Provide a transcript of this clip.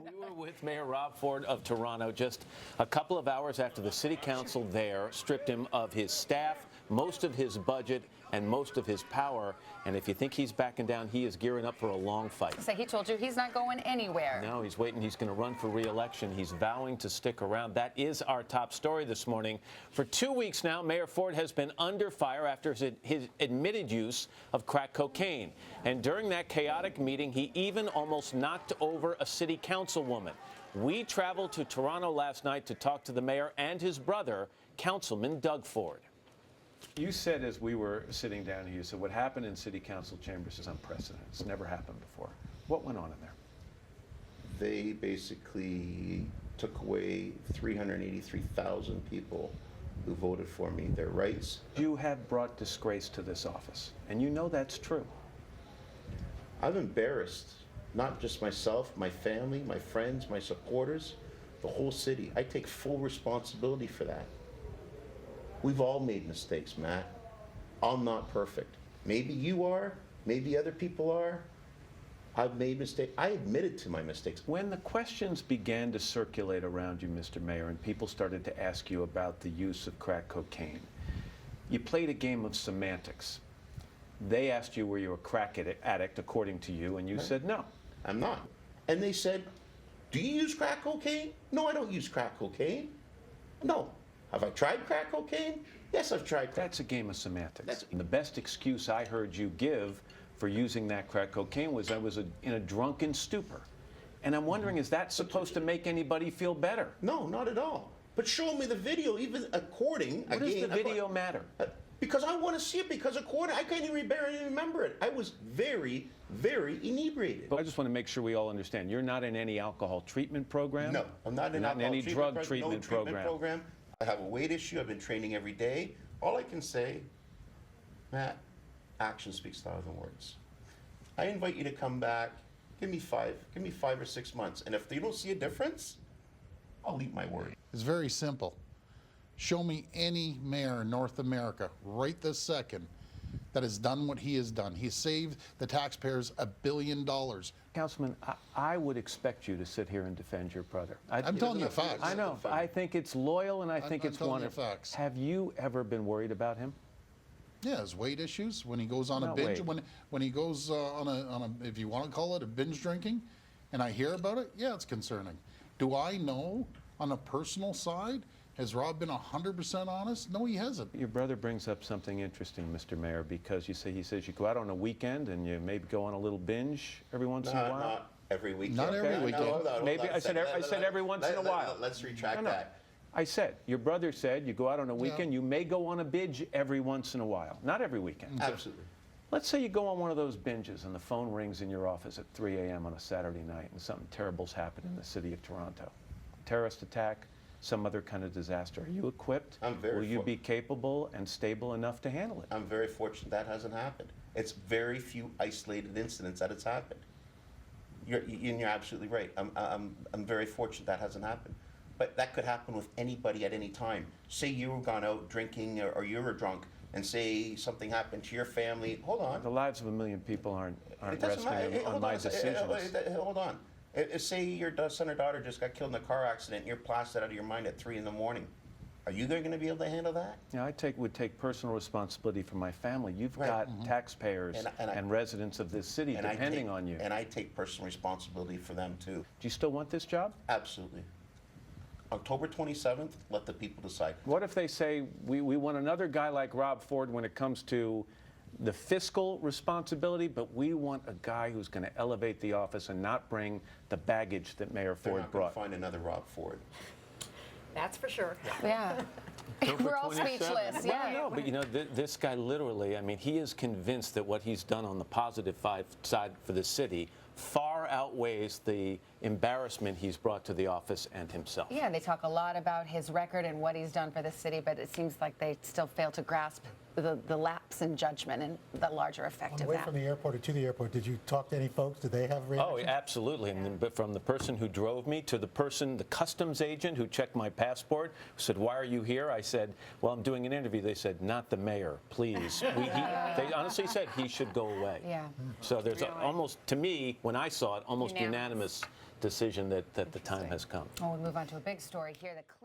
We were with Mayor Rob Ford of Toronto just a couple of hours after the city council there stripped him of his staff, most of his budget, and most of his power. And if you think he's backing down, he is gearing up for a long fight. So he told you he's not going anywhere. No, he's waiting. He's going to run for re-election. He's vowing to stick around. That is our top story this morning. For 2 weeks now, Mayor Ford has been under fire after his admitted use of crack cocaine. And during that chaotic meeting, he even almost knocked over a city councilwoman. We traveled to Toronto last night to talk to the mayor and his brother, Councilman Doug Ford. You said as we were sitting down here, you said what happened in city council chambers is unprecedented. It's never happened before. What went on in there? They basically took away 383,000 people who voted for me their rights. You have brought disgrace to this office, and you know that's true. I've embarrassed not just myself, my family, my friends, my supporters, the whole city. I take full responsibility for that. We've all made mistakes, Matt. I'm not perfect. Maybe you are, maybe other people are. I've made mistakes. I admitted to my mistakes. When the questions began to circulate around you, Mr. Mayor, and people started to ask you about the use of crack cocaine, you played a game of semantics. They asked you were you a crack addict, according to you, and you said no. I'm not. And they said, do you use crack cocaine? No, I don't use crack cocaine. No. Have I tried crack cocaine? Yes, I've tried crack. That's a game of semantics. And the best excuse I heard you give for using that crack cocaine was I was in a drunken stupor. And I'm wondering, is that supposed to make anybody feel better? No, not at all. But show me the video, even according. What does the video matter? Because I want to see it, because according, I can't even barely remember it. I was very, very inebriated. But I just want to make sure we all understand. You're not in any alcohol treatment program? No, I'm not in any drug treatment program. I have a weight issue. I've been training every day. All I can say, Matt, action speaks louder than words. I invite you to come back. Give me 5 or 6 months. And if you don't see a difference, I'll eat my word. It's very simple. Show me any mayor in North America right this second that has done what he has done. He saved the taxpayers $1 billion. Councilman, I would expect you to sit here and defend your brother. I'm telling you facts. I know. I think it's loyal, and I think it's wonderful. I'm telling you facts. Have you ever been worried about him? Yeah, his weight issues when he goes on a binge, when he goes on a if you want to call it a binge drinking, and I hear about it, yeah, it's concerning. Do I know on a personal side? Has Rob been 100% honest? No, he hasn't. Your brother brings up something interesting, Mr. Mayor, because he says you go out on a weekend and you maybe go on a little binge every once in a while. Not every weekend. Not every weekend. Maybe I said every once in a while. Let's retract that. I said, your brother said you go out on a weekend, you may go on a binge every once in a while. Not every weekend. Absolutely. Let's say you go on one of those binges and the phone rings in your office at 3 a.m. on a Saturday night and something terrible's happened in the city of Toronto. Terrorist attack, some other kind of disaster. Are you equipped? Will you be capable and stable enough to handle it? I'm very fortunate that hasn't happened. It's very few isolated incidents that it's happened. You're absolutely right. I'm very fortunate that hasn't happened. But that could happen with anybody at any time. Say you were gone out drinking or you were drunk, and say something happened to your family. Hold on. The lives of 1 million people aren't resting on my decisions. Hold on. Say your son or daughter just got killed in a car accident and you're blasted out of your mind at 3 in the morning. Are you going to be able to handle that? Yeah, would take personal responsibility for my family. You've got taxpayers and residents of this city depending on you. And I take personal responsibility for them too. Do you still want this job? Absolutely. October 27th, let the people decide. What if they say, we want another guy like Rob Ford when it comes to the fiscal responsibility, but we want a guy who's going to elevate the office and not bring the baggage that Mayor Ford brought? They're not going to find another Rob Ford. That's for sure. Yeah. We're all speechless. Yeah. No, but you know, this guy literally, I mean, he is convinced that what he's done on the positive side for the city far outweighs the embarrassment he's brought to the office and himself. Yeah, they talk a lot about his record and what he's done for the city, but it seems like they still fail to grasp the lapse in judgment and the larger effect of that. On the way from the airport or to the airport, did you talk to any folks? Did they have reactions? Oh, absolutely. And but from the person who drove me to the customs agent who checked my passport, who said, "Why are you here?" I said, "Well, I'm doing an interview." They said, "Not the mayor, please." They honestly said he should go away. Yeah. So there's almost, to me, when I saw it, almost unanimous decision that the time has come. Well, we'll move on to a big story here. The clean